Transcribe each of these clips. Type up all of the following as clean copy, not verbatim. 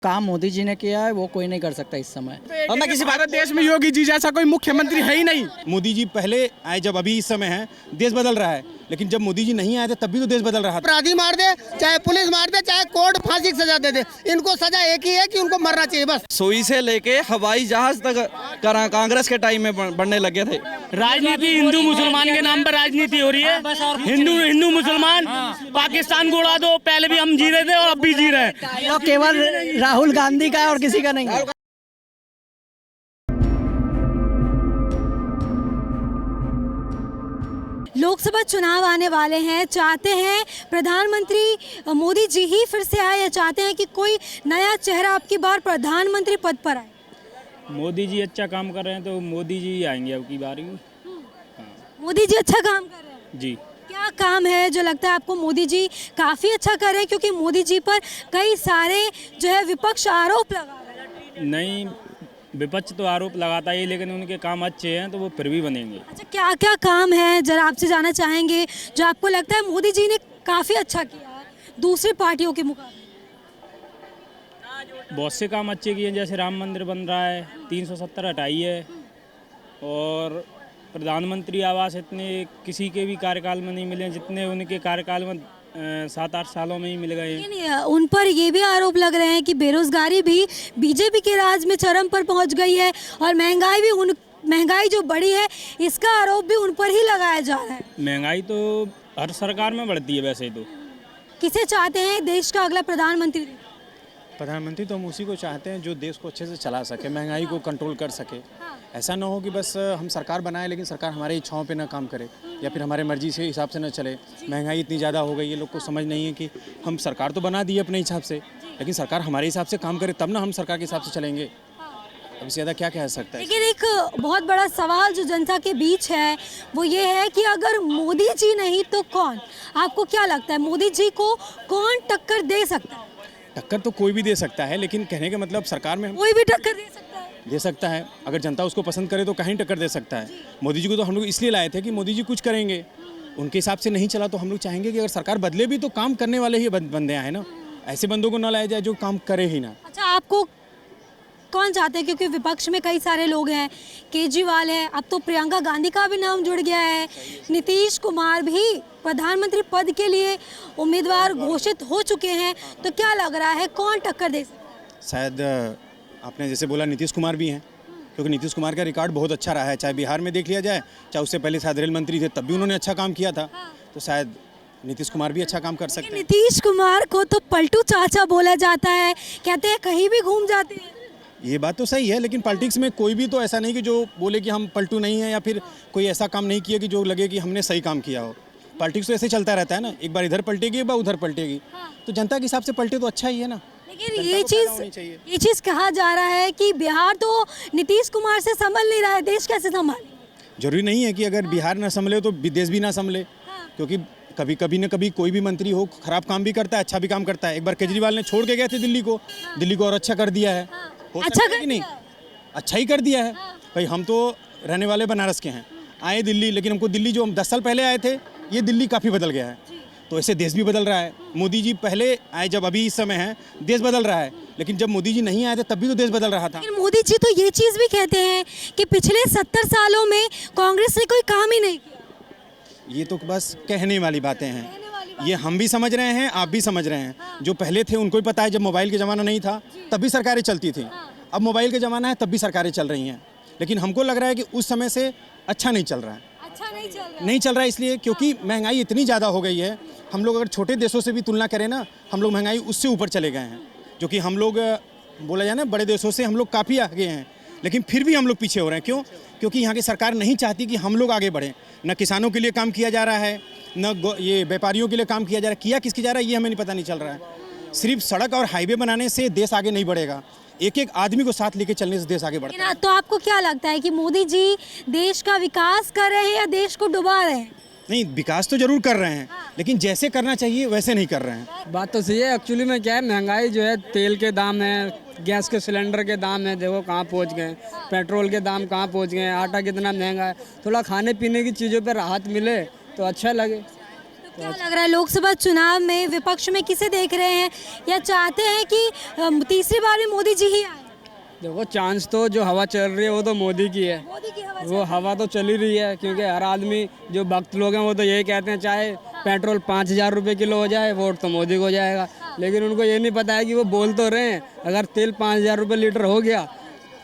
काम मोदी जी ने किया है वो कोई नहीं कर सकता इस समय। और मैं किसी भारत देश में योगी जी जैसा कोई मुख्यमंत्री है ही नहीं। मोदी जी पहले आए जब अभी इस समय है देश बदल रहा है, लेकिन जब मोदी जी नहीं आए थे तब भी तो देश बदल रहा था। अपराधी मार दे, चाहे पुलिस मार दे, चाहे कोर्ट फांसी की सजा दे दे, इनको सजा एक ही है कि उनको मरना चाहिए बस। सुई से लेके हवाई जहाज तक कांग्रेस के टाइम में बढ़ने लगे थे। राजनीति हिंदू मुसलमान के नाम पर राजनीति हो रही है। हिंदू मुसलमान पाकिस्तान को उड़ा दो, पहले भी हम जी रहे थे और अब भी जी रहे हैं। तो केवल राहुल गांधी का है और किसी का नहीं है। लोकसभा चुनाव आने वाले हैं, चाहते हैं प्रधानमंत्री मोदी जी ही फिर से आए या चाहते हैं कि कोई नया चेहरा आपकी बार प्रधानमंत्री पद पर आए? मोदी जी अच्छा काम कर रहे हैं तो मोदी जी ही आएंगे अब की बारी। मोदी जी अच्छा काम कर रहे हैं जी। क्या काम है जो लगता है आपको मोदी जी काफ़ी अच्छा कर रहे हैं? क्योंकि मोदी जी पर कई सारे जो है विपक्ष आरोप लगा रहे हैं। नहीं, विपक्ष तो आरोप लगाता ही, लेकिन उनके काम अच्छे हैं तो वो फिर भी बनेंगे। अच्छा, क्या क्या काम है जरा आपसे जानना चाहेंगे जो आपको लगता है मोदी जी ने काफ़ी अच्छा किया है दूसरी पार्टियों के मुकाबले? बहुत से काम अच्छे किए, जैसे राम मंदिर बन रहा है, 370 हटाई है, और प्रधानमंत्री आवास इतने किसी के भी कार्यकाल में नहीं मिले जितने उनके कार्यकाल में 7-8 सालों में ही मिल गए हैं। लेकिन उन पर ये भी आरोप लग रहे हैं कि बेरोजगारी भी बीजेपी के राज में चरम पर पहुंच गई है और महंगाई जो बढ़ी है इसका आरोप भी उन पर ही लगाया जा रहा है। महंगाई तो हर सरकार में बढ़ती है वैसे तो। किसे चाहते हैं देश का अगला प्रधानमंत्री? प्रधानमंत्री तो हम उसी को चाहते हैं जो देश को अच्छे से चला सके, महंगाई को कंट्रोल कर सके। ऐसा ना हो कि बस हम सरकार बनाए लेकिन सरकार हमारे इच्छाओं पे ना काम करे या फिर हमारे मर्जी से हिसाब से ना चले। महंगाई इतनी ज़्यादा हो गई है, लोग को समझ नहीं है कि हम सरकार तो बना दी अपने हिसाब से, लेकिन सरकार हमारे हिसाब से काम करे तब ना हम सरकार के हिसाब से चलेंगे। अब इससे ज़्यादा क्या कह सकता है। लेकिन एक बहुत बड़ा सवाल जो जनता के बीच है वो ये है कि अगर मोदी जी नहीं तो कौन? आपको क्या लगता है मोदी जी को कौन टक्कर दे सकता है? टक्कर तो कोई भी दे सकता है, लेकिन कहने का मतलब सरकार में कोई भी टक्कर दे सकता है। अगर जनता उसको पसंद करे तो कहीं टक्कर दे सकता है। मोदी जी को तो हम लोग इसलिए लाए थे कि मोदी जी कुछ करेंगे, उनके हिसाब से नहीं चला तो हम लोग चाहेंगे कि अगर सरकार बदले भी तो काम करने वाले ही बंदे आए ना, ऐसे बंदों को ना लाया जाए जो काम करे ही ना। अच्छा, आपको कौन चाहते हैं? क्योंकि विपक्ष में कई सारे लोग हैं, केजरीवाल है, अब तो प्रियंका गांधी का भी नाम जुड़ गया है, नीतीश कुमार भी प्रधानमंत्री पद के लिए उम्मीदवार घोषित हो चुके हैं, तो क्या लग रहा है कौन टक्कर दे सकता है? शायद आपने जैसे बोला नीतीश कुमार भी हैं, क्योंकि नीतीश कुमार का रिकॉर्ड बहुत अच्छा रहा है, चाहे बिहार में देख लिया जाए, चाहे उससे पहले शायद रेल मंत्री थे तब भी उन्होंने अच्छा काम किया था, तो शायद नीतीश कुमार भी अच्छा काम कर सकते हैं। नीतीश कुमार को तो पलटू चाचा बोला जाता है, कहते हैं कहीं भी घूम जाते हैं। ये बात तो सही है, लेकिन पॉलिटिक्स में कोई भी तो ऐसा नहीं कि जो बोले कि हम पलटू नहीं हैं या फिर कोई ऐसा काम नहीं किया कि जो लगे कि हमने सही काम किया हो। पॉलिटिक्स तो ऐसे चलता रहता है ना, एक बार इधर पलटेगी एक बार उधर पलटेगी, तो जनता के हिसाब से पलटे तो अच्छा ही है ना। लेकिन ये चीज़ कहा जा रहा है कि बिहार तो नीतीश कुमार से संभल नहीं रहा है, देश कैसे संभाले? जरूरी नहीं है कि अगर बिहार ना संभले तो देश भी ना संभले, क्योंकि कभी न कभी कोई भी मंत्री हो खराब काम भी करता है, अच्छा भी काम करता है। एक बार केजरीवाल ने छोड़ के गए थे दिल्ली को और अच्छा कर दिया है। अच्छा कर नहीं, अच्छा ही कर दिया है भाई। हम तो रहने वाले बनारस के हैं, आए दिल्ली, लेकिन हमको दिल्ली जो हम 10 साल पहले आए थे ये दिल्ली काफ़ी बदल गया है, तो ऐसे देश भी बदल रहा है। मोदी जी पहले आए जब अभी इस समय है देश बदल रहा है, लेकिन जब मोदी जी नहीं आए थे तब भी तो देश बदल रहा था। लेकिन मोदी जी तो ये चीज़ भी कहते हैं कि पिछले 70 सालों में कांग्रेस ने कोई काम ही नहीं किया। ये तो बस कहने वाली बातें हैं, ये हम भी समझ रहे हैं, आप भी समझ रहे हैं। जो पहले थे उनको ही पता है, जब मोबाइल के ज़माना नहीं था तब भी सरकारें चलती थी, अब मोबाइल का ज़माना है तब भी सरकारें चल रही हैं, लेकिन हमको लग रहा है कि उस समय से अच्छा नहीं चल रहा है। अच्छा नहीं चल रहा है इसलिए क्योंकि महंगाई इतनी ज़्यादा हो गई है। हम लोग अगर छोटे देशों से भी तुलना करें ना, हम लोग महंगाई उससे ऊपर चले गए हैं, जो कि हम लोग बोला जाए ना बड़े देशों से हम लोग काफ़ी आगे हैं, लेकिन फिर भी हम लोग पीछे हो रहे हैं। क्यों? क्योंकि यहाँ की सरकार नहीं चाहती कि हम लोग आगे बढ़ें। न किसानों के लिए काम किया जा रहा है, न ये व्यापारियों के लिए काम किया जा रहा है। किया किसकी जा रहा है ये हमें नहीं पता नहीं चल रहा है। सिर्फ सड़क और हाईवे बनाने से देश आगे नहीं बढ़ेगा, एक आदमी को साथ लेके चलने से देश आगे बढ़ता है। तो आपको क्या लगता है कि मोदी जी देश का विकास कर रहे हैं या देश को डुबा रहे हैं? नहीं, विकास तो जरूर कर रहे हैं, लेकिन जैसे करना चाहिए वैसे नहीं कर रहे हैं। बात तो सही है। एक्चुअली में क्या है, महंगाई जो है, तेल के दाम है, गैस के सिलेंडर के दाम है, देखो कहाँ पहुँच गए, पेट्रोल के दाम कहाँ पहुँच गए, आटा कितना महंगा है। थोड़ा खाने पीने की चीज़ों पर राहत मिले तो अच्छा लगे। तो क्या लग रहा है लोकसभा चुनाव में विपक्ष में किसे देख रहे हैं, या चाहते हैं कि तीसरी बार भी मोदी जी ही आए? देखो चांस तो जो हवा चल रही है वो तो मोदी की है। मोदी की हवा वो हवा तो चल ही रही है, क्योंकि हर आदमी जो भक्त लोग हैं वो तो यही कहते हैं चाहे पेट्रोल 5,000 रुपये किलो हो जाए वोट तो मोदी को हो जाएगा। लेकिन उनको ये नहीं पता है कि वो बोल तो रहे हैं, अगर तेल 5,000 रुपये लीटर हो गया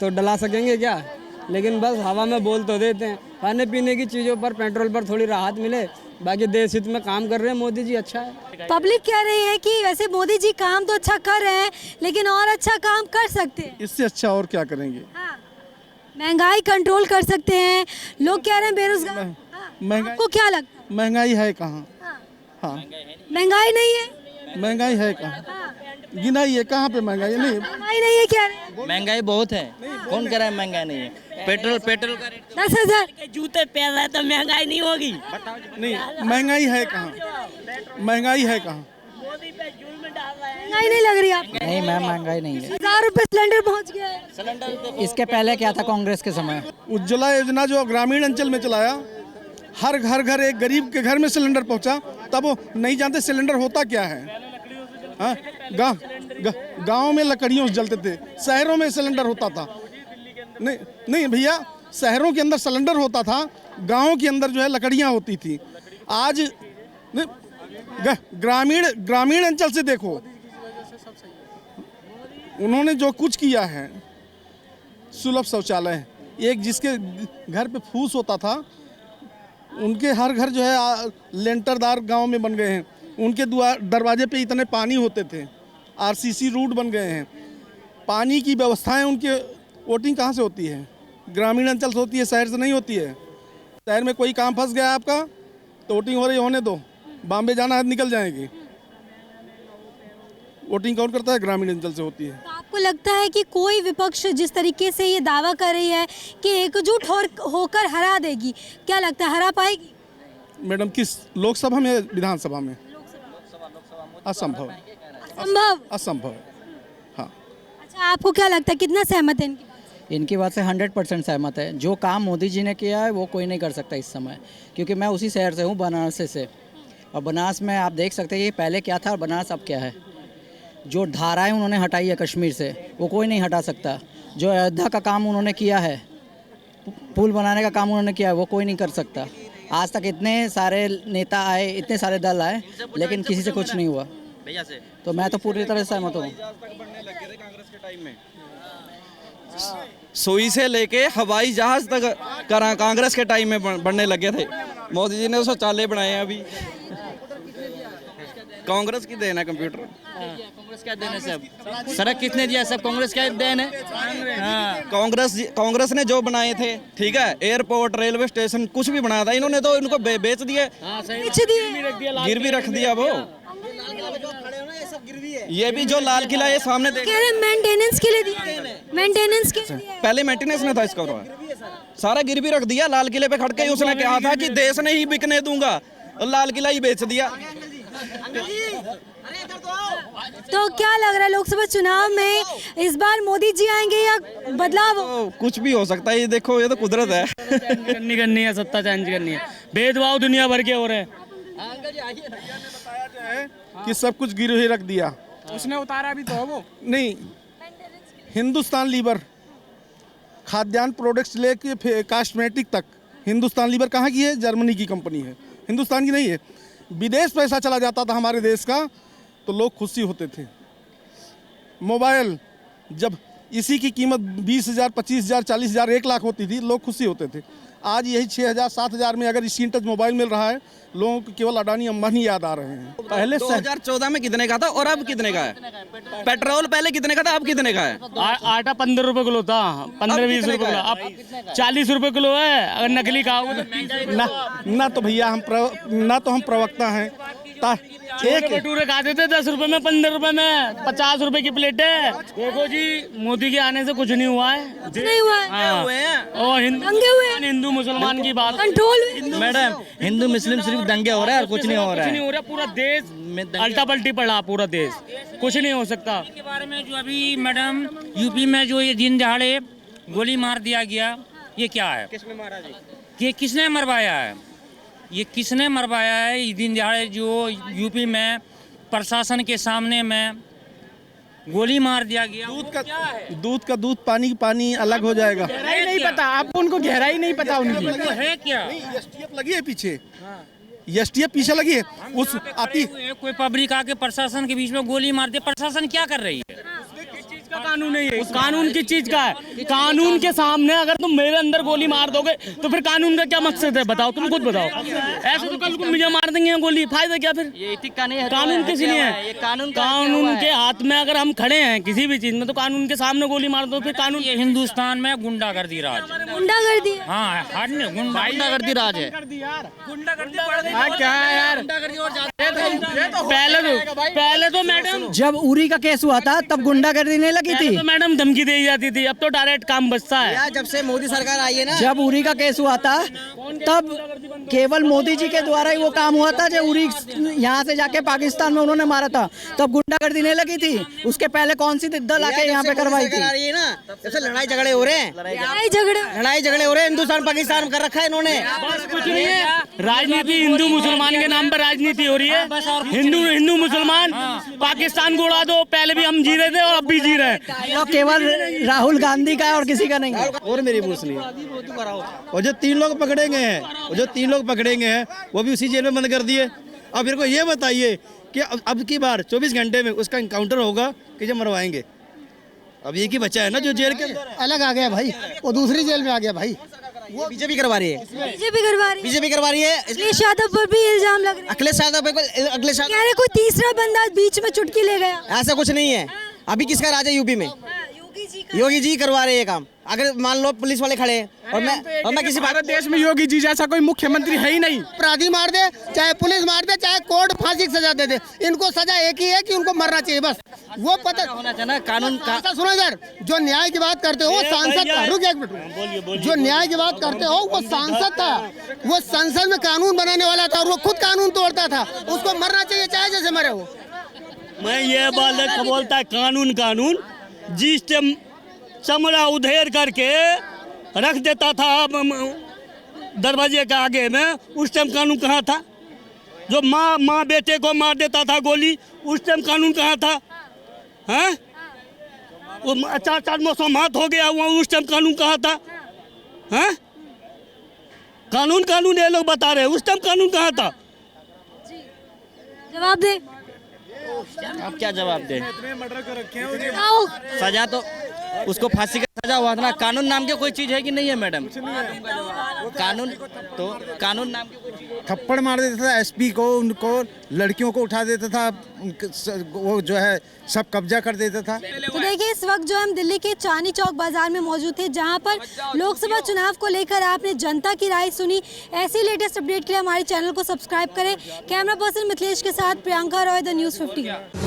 तो डला सकेंगे क्या? लेकिन बस हवा में बोल तो देते हैं। खाने पीने की चीज़ों पर, पेट्रोल पर थोड़ी राहत मिले, बाकी देश हित में काम कर रहे हैं मोदी जी, अच्छा है। पब्लिक कह रही है कि वैसे मोदी जी काम तो अच्छा कर रहे हैं लेकिन और अच्छा काम कर सकते हैं। इससे अच्छा और क्या करेंगे? हाँ। महंगाई कंट्रोल कर सकते हैं, लोग कह रहे हैं बेरोजगार। हाँ। महंगाई आपको क्या लगता है? महंगाई है कहाँ? हाँ। हाँ, महंगाई नहीं है? महंगाई है कहाँ? हाँ। गिनाइए कहाँ पे महंगाई नहीं? महंगाई नहीं है कह रहे हैं। महंगाई बहुत है, कौन कह रहा है महंगाई नहीं है? पेट्रोल का रेट 10,000 जूते पहन रहे तो महंगाई नहीं होगी। नहीं, महंगाई है कहाँ? महंगाई है कहाँ? महंगाई नहीं लग रही आपको? नहीं मैम, महंगाई नहीं है। 1,000 रुपए सिलेंडर पहुंच गया है। इसके पहले क्या था कांग्रेस के समय? उज्ज्वला योजना जो ग्रामीण अंचल में चलाया, हर घर एक गरीब के घर में सिलेंडर पहुंचा। तब वो नहीं जानते सिलेंडर होता क्या है। हाँ, गाँव में लकड़ियों से जलते थे, शहरों में सिलेंडर होता था। नहीं भैया, शहरों के अंदर सिलेंडर होता था, गाँव के अंदर जो है लकड़ियाँ होती थी। आज ग्रामीण अंचल से देखो, उन्होंने जो कुछ किया है, सुलभ शौचालय, एक जिसके घर पे फूस होता था उनके हर घर जो है लेंटरदार गांव में बन गए हैं। उनके दरवाजे पे इतने पानी होते थे, आरसीसी रूट बन गए हैं। पानी की व्यवस्थाएं उनके वोटिंग कहाँ से होती है? ग्रामीण अंचल से होती है, शहर से नहीं होती है। शहर में कोई काम फंस गया आपका तो वोटिंग हो रही होने दो, बॉम्बे जाना है निकल जाएंगे। वोटिंग कौन करता है? ग्रामीण अंचल से होती है। तो आपको लगता है कि कोई विपक्ष जिस तरीके से ये दावा कर रही है कि एकजुट होकर हरा देगी, क्या लगता है हरा पाएगी? मैडम, किस लोकसभा में, विधानसभा में? असंभव, असंभव। हाँ। अच्छा, आपको क्या लगता है, कितना सहमत है इनकी बात से? 100% सहमत है। जो काम मोदी जी ने किया है वो कोई नहीं कर सकता इस समय, क्योंकि मैं उसी शहर से हूँ, बनारस से। और बनारस में आप देख सकते हैं कि पहले क्या था और बनारस अब क्या है। जो धाराएं उन्होंने हटाई है कश्मीर से, वो कोई नहीं हटा सकता। जो अयोध्या का काम उन्होंने किया है, पुल बनाने का काम उन्होंने किया है, वो कोई नहीं कर सकता। आज तक इतने सारे नेता आए, इतने सारे दल आए, लेकिन किसी से कुछ नहीं हुआ। तो मैं तो पूरी तरह से सहमत हूँ। सुई से लेके हवाई जहाज तक कांग्रेस के टाइम में बनने लगे थे। मोदी जी ने शौचालय बनाए हैं अभी, कांग्रेस की देन है। कंप्यूटर कांग्रेस क्या देन है? सब सड़क किसने दिया? सब कांग्रेस क्या देन है? हाँ। कांग्रेस ने जो बनाए थे, ठीक है, एयरपोर्ट, रेलवे स्टेशन, कुछ भी बनाया था इन्होंने तो इनको बेच दिए, गिरवी रख दिया। वो ये भी जो लाल किला है सामने मेंटेनेंस के लिए दिया, मेंटेनेंस के लिए। पहले मेंटेनेंस में था इसका, सारा गिरवी रख दिया। लाल किले पे खड़ के उसने कहा था कि देश नहीं बिकने दूंगा, और लाल किला ही बेच दिया। तो क्या लग रहा है लोकसभा चुनाव में इस बार मोदी जी आएंगे या बदलाव? तो कुछ भी हो सकता है, ये देखो, ये तो कुदरत है। करनी है, सत्ता चेंज करनी है। भेदभाव दुनिया भर के हो रहे हैं। कि सब कुछ गिरवी रख दिया, उसने उतारा भी तो वो नहीं। हिंदुस्तान लीवर, खाद्यान्न प्रोडक्ट्स लेके कॉस्मेटिक तक, हिंदुस्तान लीवर कहाँ की है? जर्मनी की कंपनी है, हिंदुस्तान की नहीं है। विदेश पैसा चला जाता था हमारे देश का तो लोग खुशी होते थे। मोबाइल जब इसी की कीमत 20,000, 25,000, 40,000, 1 लाख होती थी, लोग खुशी होते थे। आज यही 6,000, 7,000 में अगर स्क्रीन टच मोबाइल मिल रहा है, लोगों को केवल अडानी अंबानी याद आ रहे हैं। पहले 2014 में कितने का था और अब कितने का है? पेट्रोल पहले कितने का था, अब कितने का है? आटा 15 रुपए किलो था, 15-20 रुपए किलो, अब 40 रुपए किलो है। अगर नकली खाओगे तो ना तो भैया हम प्रवक्ता हैं। एक भटूरे खाते थे 10 रुपए में, 15 रुपए में, 50 रुपए की प्लेट है। देखो जी, मोदी के आने से कुछ नहीं हुआ है, नहीं हुआ है। हाँ। और हिंदू मुसलमान की बात कंट्रोल। मैडम, हिंदू मुस्लिम सिर्फ दंगे हो रहे हैं और कुछ नहीं हो रहा है। पूरा देश अल्टा पल्टी पड़ा, पूरा देश, कुछ नहीं हो सकता। के बारे में जो अभी मैडम यूपी में जो ये दिन दहाड़े गोली मार दिया गया, ये क्या है? किसने मारा जी? ये किसने मरवाया है? ये किसने मरवाया है? ये दिन दहाड़े जो यूपी में प्रशासन के सामने में गोली मार दिया गया। दूध का दूध, पानी पानी अलग हो जाएगा। गहराई नहीं पता आपको, उनको गहराई नहीं पता उनकी। वो है क्या? एसटीएफ लगी है पीछे, एसटीएफ पीछे लगी है। उस आती कोई पब्लिक आके प्रशासन के बीच में गोली मार दे, प्रशासन क्या कर रही है? का कानून नहीं है, कानून किस चीज का है? कानून के सामने अगर तुम मेरे अंदर गोली मार दोगे तो फिर कानून का क्या मकसद है? बताओ, तुम खुद बताओ। ऐसे तो कल को मुझे मार देंगे गोली, फायदा क्या फिर? ये एथिक का नहीं है, कानून किस लिए है? कानून के हाथ में अगर हम खड़े हैं किसी भी चीज में, तो कानून के सामने गोली मार दो, फिर कानून। ये हिंदुस्तान में गुंडागर्दी राज, गुंडागर्दी। हाँ गुंडागर्दी राज है। क्या है यार, पहले तो मैडम, जब उरी का केस हुआ था तब गुंडागर्दी नहीं लगी थी। तो मैडम धमकी दी जाती थी, अब तो डायरेक्ट काम बचता है। जब से मोदी सरकार आई है ना, जब उरी का केस हुआ था तब केवल मोदी जी के द्वारा ही वो काम हुआ था। जब उरी यहाँ से जाके पाकिस्तान में उन्होंने मारा था तब गुंडागर्दी नहीं लगी थी। उसके पहले कौन सी दल आके यहाँ पे करवाई थी? जब से लड़ाई झगड़े हो रहे हैं, लड़ाई झगड़े हो रहे हैं, हिंदुस्तान पाकिस्तान कर रखा है इन्होंने। कुछ नहीं है, राजनीति हिंदू मुसलमान के नाम पर राजनीति हो रही है। हिंदू मुसलमान पाकिस्तान को उड़ा दो, पहले भी हम जी रहे थे और अब भी जी रहे हैं। तो केवल राहुल गांधी का है और किसी का नहीं है। और मेरी पूछ ली, और जो 3 लोग पकड़े गए हैं, वो भी उसी जेल में बंद कर दिए। अब मेरे को ये बताइए कि अब की बार 24 घंटे में उसका इनकाउंटर होगा कि जब मरवाएंगे? अब एक ही बच्चा है ना जो जेल के अंदर अलग आ गया भाई, वो दूसरी जेल में आ गया भाई। वो बीजेपी करवा रही है, बीजेपी करवा रही है। अखिलेश यादव पर भी इल्जाम लग रहे हैं। अखिलेश यादव कह रहे कोई तीसरा बंदा बीच में चुटकी ले गया। ऐसा कुछ नहीं है। अभी किसका राज है यूपी में? योगी जी करवा रहे हैं काम। अगर मान लो पुलिस वाले खड़े हैं और मैं किसी भारत देश में योगी जी जैसा कोई मुख्यमंत्री है ही नहीं। अपराधी मार दे, चाहे पुलिस मार दे, चाहे कोर्ट फांसी की सजा दे दे, इनको सजा एक ही है कि उनको मरना चाहिए बस। वो पता होना चाहिए ना कानून का। सुनो इधर, जो न्याय की बात करते हो सांसद था, रुक एक मिनट, जो न्याय की बात करते हो वो सांसद था, वो संसद में कानून बनाने वाला था और वो खुद कानून तोड़ता था। उसको मरना चाहिए चाहे जैसे मरे हो। मैं ये बात बोलता है, कानून जिस चमड़ा उधेर करके रख देता था दरवाजे के आगे में, उस टाइम कानून कहाँ था? जो माँ बेटे को मार देता था गोली, उस टाइम कानून कहाँ था? हैं? वो 4 मौसम हाथ हो गया हुआ, उस टाइम कानून कहाँ था? हैं? कानून ये लोग बता रहे हैं, उस टाइम कानून कहाँ था? जवाब दे। अब क्या जवाब दे? सजा तो उसको फांसी का सजा हुआ था ना। कानून नाम की कोई चीज है कि नहीं है मैडम? कानून नाम की कोई चीज? थप्पड़ मार देता था एसपी को, उनको लड़कियों को उठा देता था, वो जो है सब कब्जा कर देता था। तो देखिए, इस वक्त जो हम दिल्ली के चांदनी चौक बाजार में मौजूद थे, जहां पर लोकसभा चुनाव को लेकर आपने जनता की राय सुनी। ऐसी लेटेस्ट अपडेट के लिए हमारे चैनल को सब्सक्राइब करें। कैमरा पर्सन मिथिलेश के साथ प्रियंका रॉय, द न्यूज़ 15।